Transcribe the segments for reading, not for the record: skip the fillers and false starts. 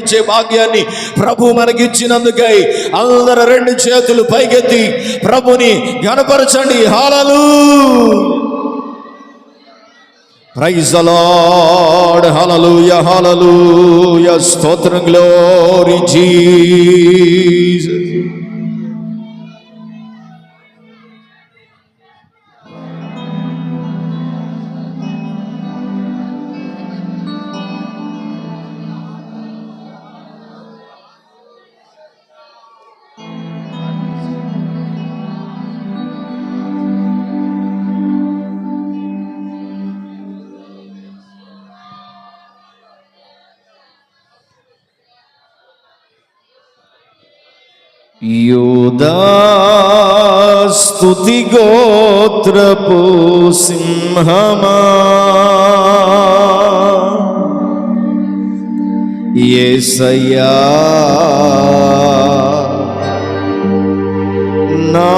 ఇచ్చే భాగ్యాన్ని ప్రభు మనకిచ్చినందుకై అందరు రెండు చేతులు పైకెత్తి ప్రభుని ఘనపరచండి. హల్లెలూయా, ప్రైజ్ ది లార్డ్, హల్లెలూయా, హల్లెలూయా, స్తోత్రం, గ్లోరీ జీసస్. యూదా స్తుతి గోత్రపు సింహమా, యేసయ్యా నా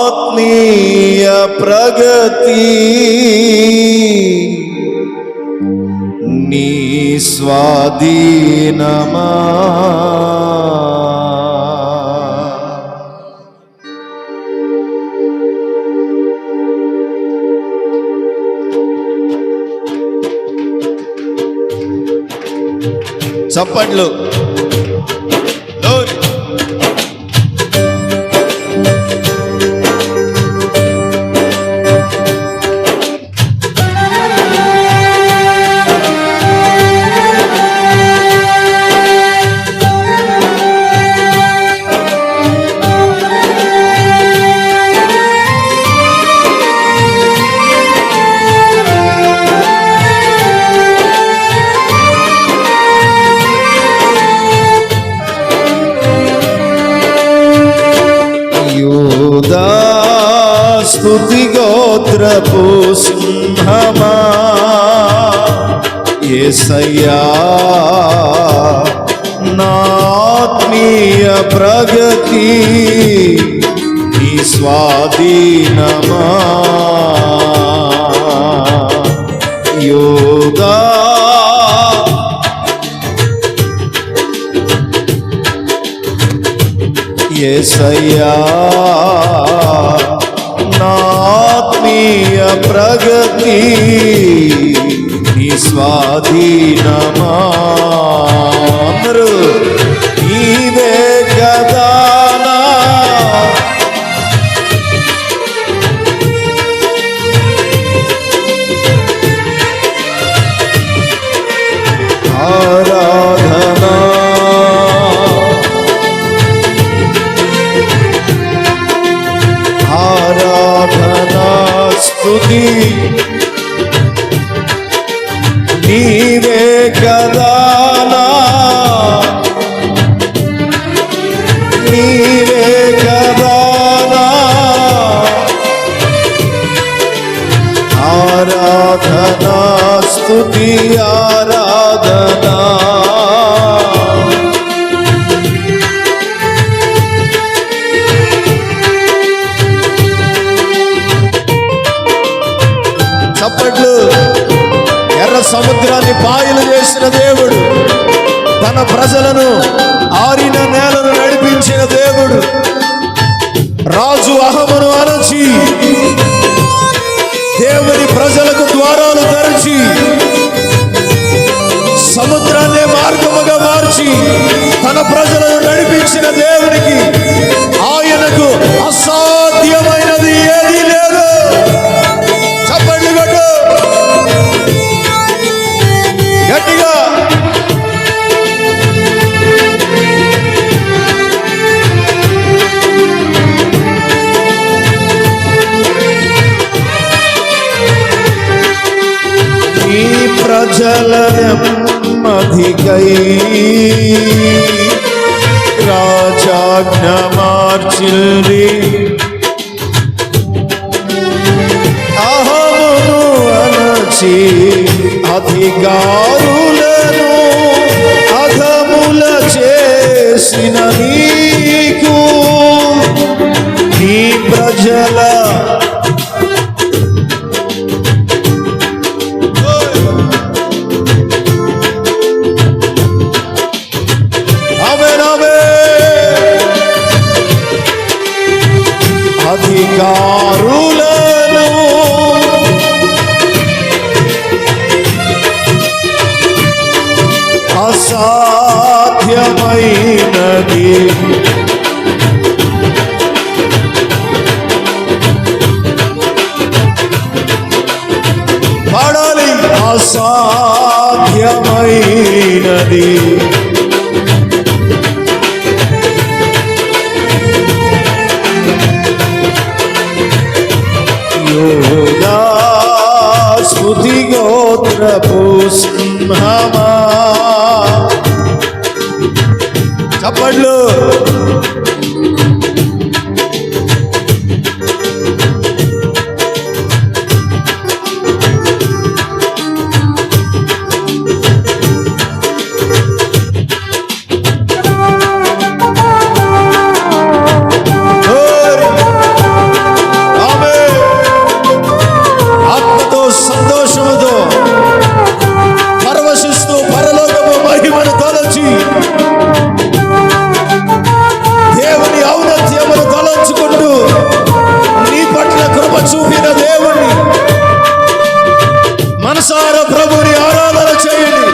ఆత్మీయ ప్రగతి, నీ స్వాధీనమా. చప్పట్లు. స్తుతి గోత్రపు సింహమా, యేసయ్యా నా ఆత్మీయ ప్రగతి, నీ స్వాధీనమా. యూదా యేసయ్యా నా ఆత్మీయ ప్రగతి, నీ స్వాధీనమా. నీవే కదా నా ఆరాధనా, ఆరాధనా స్తుతి, నీవే కదా నా, నీవే కదా నా ఆరాధనా స్తుతి, ఆరాధనా. చప్పట్లు. ఎర్ర సముద్రాన్ని పాయలు చేసిన దేవుడు, తన ప్రజలను ఆరిన నేలను నడిపించిన దేవుడు, రాజు అహమును అణచి దేవుని ప్రజలకు ద్వారాలు తెరచి సముద్రాన్ని మార్గముగా మార్చి తన ప్రజలను నడిపించిన దేవునికి, ఆయనకు అసాధ్యమైనది ఏదీ లేదు. చప్పట్లు కొట్టు గట్టిగా. ఈ ప్రజల నెమ్మదికై రాజాజ్ఞ మార్చిల్లి, అహమును అణచి అధికారులను అధముల చేసిన నీకు, నీ ప్రజల అధికారులను అసాధ్యమైనది పాడాలి. అసాధ్యమైనది యోగా స్తుతి గోత్రపు సింహమా. చప్పట్లు. సంతోషముతో పరవశిస్తూ పరలోకపు మహిమను తలచి దేవుని ఔన్నత్యమును తలంచుకుంటూ నీ పట్ల కృప చూపిన దేవుణ్ణి మనసారా ప్రభుని ఆరాధన చేయండి.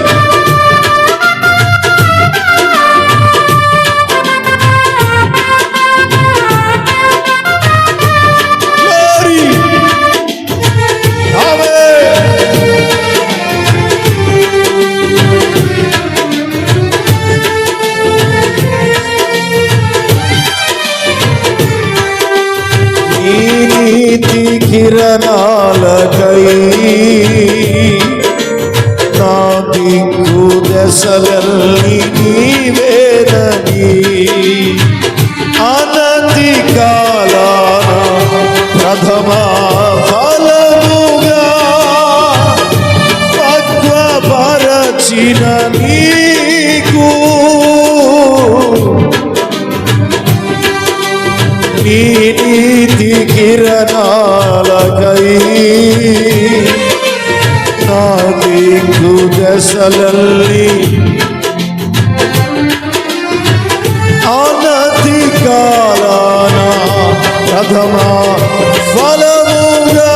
నీతి కిరణాలకై నా దిక్కు దశలన్నీ నీవేనని అనతి కాలాన ప్రథమ ఫలముగా పక్వపరచిన నీకు నీతి కిరణాలకై నా దిక్కు దశలన్నీ అనతి కాలాన ప్రథమ ఫలముగా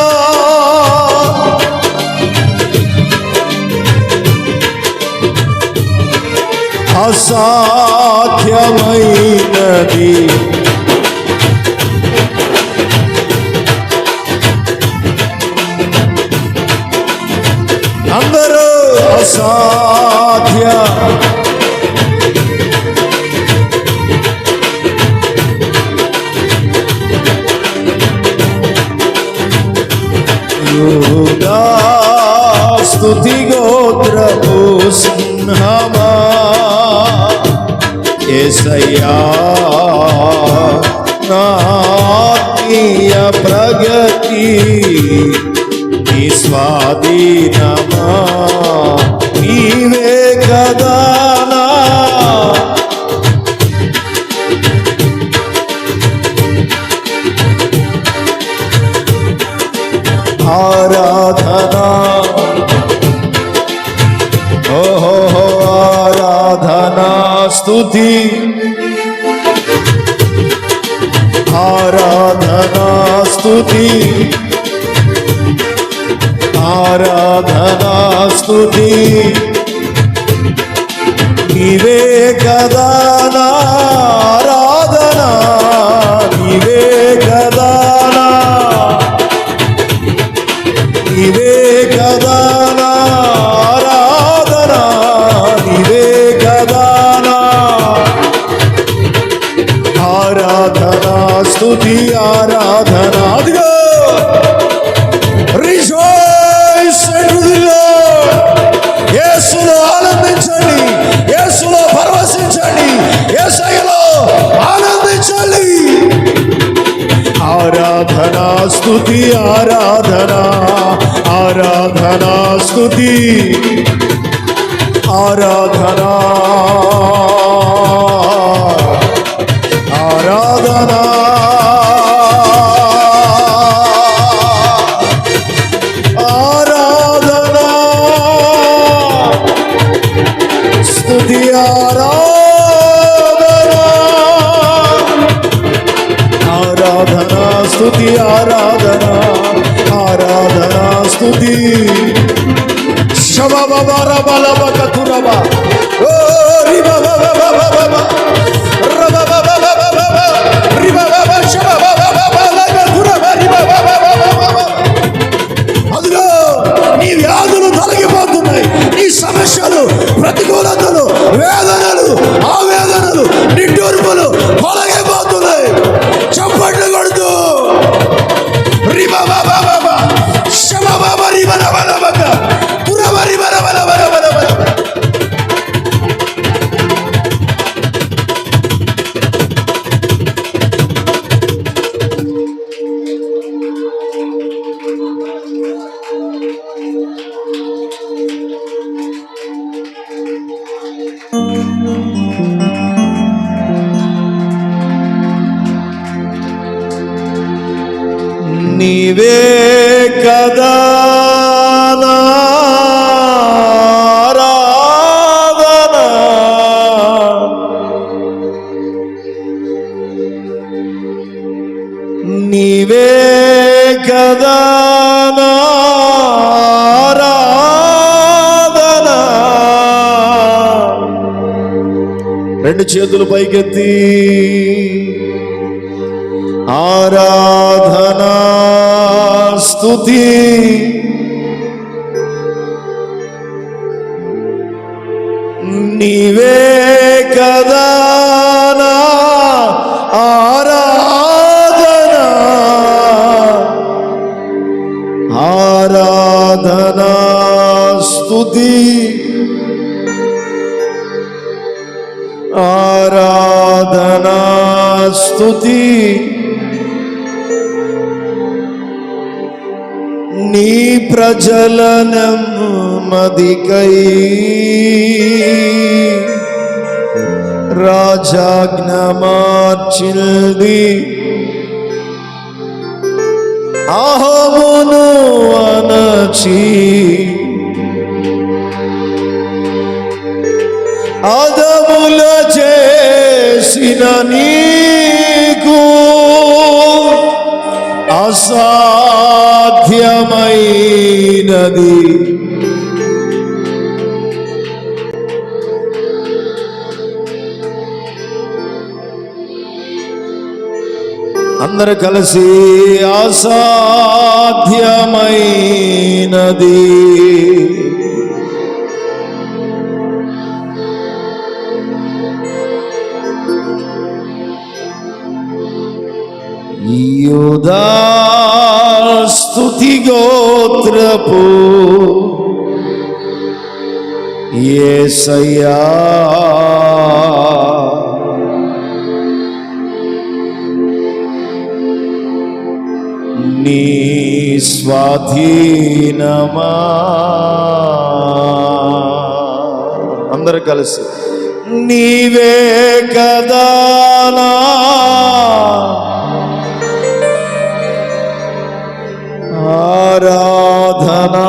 అసాధ్యమైనది అందరూ అసాధ్య యోగా స్తుతి గోత్రపు సింహమా. యేసయ్యా నా ఆత్మీయ ప్రగతి నీ స్వాధీనమా నీవే కదానా. ఆరాధనా ఓహో ఆరాధనా స్తుతి ఆరాధనా స్తుతి ఆరాధనా స్తుతి నీవే కదా నా ఆరాధన నీవే కదా నీవే కదా నా ఆరాధన నీవే కదా ఆరాధన స్తుతి ఆరాధన. అదిగో యేసులో ఆనందించండి, యేసులో పరవశించండి, యేసయ్యలో ఆనందించండి. ఆరాధన స్తుతి ఆరాధన ఆరాధన స్తుతి ఆరాధన ఆరాధన ఆరాధన స్తుతి ఆరాధన ఆరాధన స్తుతి స్తుతి ఆరాధన ఆరాధన స్తుతి శబబబరబలబకతురబ ఓ రిబబబబబబ రబబబబబబ రిబబబ శబబబబబలగతురబ రిబబబబబబ. అదిగో నీ వ్యాధులు తొలగిపోతున్నాయి, నీ సమస్యలు, ప్రతికూలతలు, వేదనలు, ఆవేదనలు, నిట్టూర్పులు తొలగిపోతున్నాయి. చప్పట్లు కొడుతూ రిబబబబబ శబబబ రిబబబబబ తురబ రిబబబబబబ. నీవే కదా నా ఆరాధన, నీవే కదా నా ఆరాధన. రెండు చేతులు పైకెత్తి ఆరాధనా స్తుతి నీవే కదా నా ఆరాధన ఆరాధనా స్తుతి ఆరాధనా స్తుతి నీ ప్రజల నెమ్మదికై రాజాజ్ఞ మార్చింది అహమును అనచి అదముల చేసిన నీకు అసాధ్యమైనది అందరూ కలిసి అసాధ్యమైనది యూదా స్తుతి గోత్రపు యేసయ్యా నీ స్వాధీనమా. అందరూ కలిసి నీవే కదా నా ఆరాధనా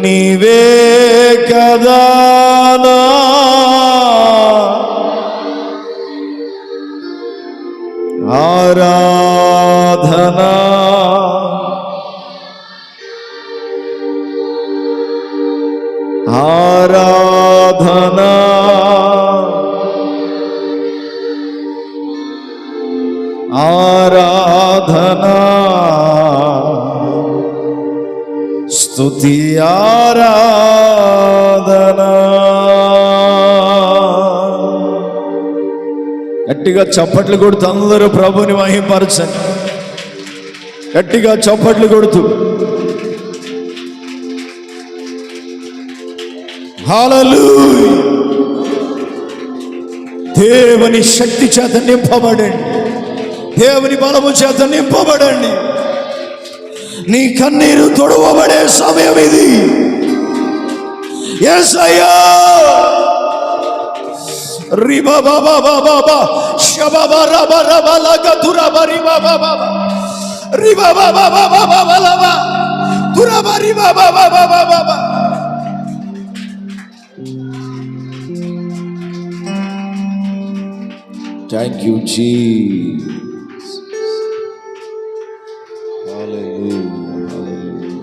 నీవే కదా నా ఆరాధనా ఆరాధనా ఆరాధనా స్తుతి ఆరాధనా. గట్టిగా చప్పట్లు కొడుతూ అందరూ ప్రభుని మహిమపరచండి. గట్టిగా చప్పట్లు కొడుతూ హల్లెలూయా. దేవుని శక్తి చేత నింపబడండి, దేవుని బలము చేత నింపబడండి. నీ కన్నీరు తొడవబడే సమయం ఇది. యేసయ్యా రిబా బాబా బాబా షబబా రబా రబా లగతురబా రిబా బాబా రిబా బాబా బాబా బాబా తురబా థ్యాంక్ యూ జీసస్. హల్లెలూయా, హల్లెలూయా.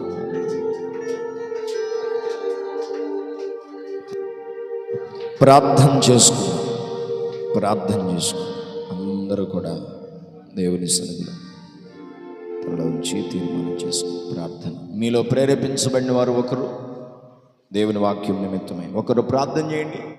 ప్రార్థన చేసుకున్నాం, అందరూ కూడా దేవుని సన్నిధిలో తల ఉంచి తీర్మానం చేసుకుని ప్రార్థన. మీలో ప్రేరేపించబడిన వారు ఒకరు, దేవుని వాక్యం నిమిత్తమై ఒకరు ప్రార్థన చేయండి.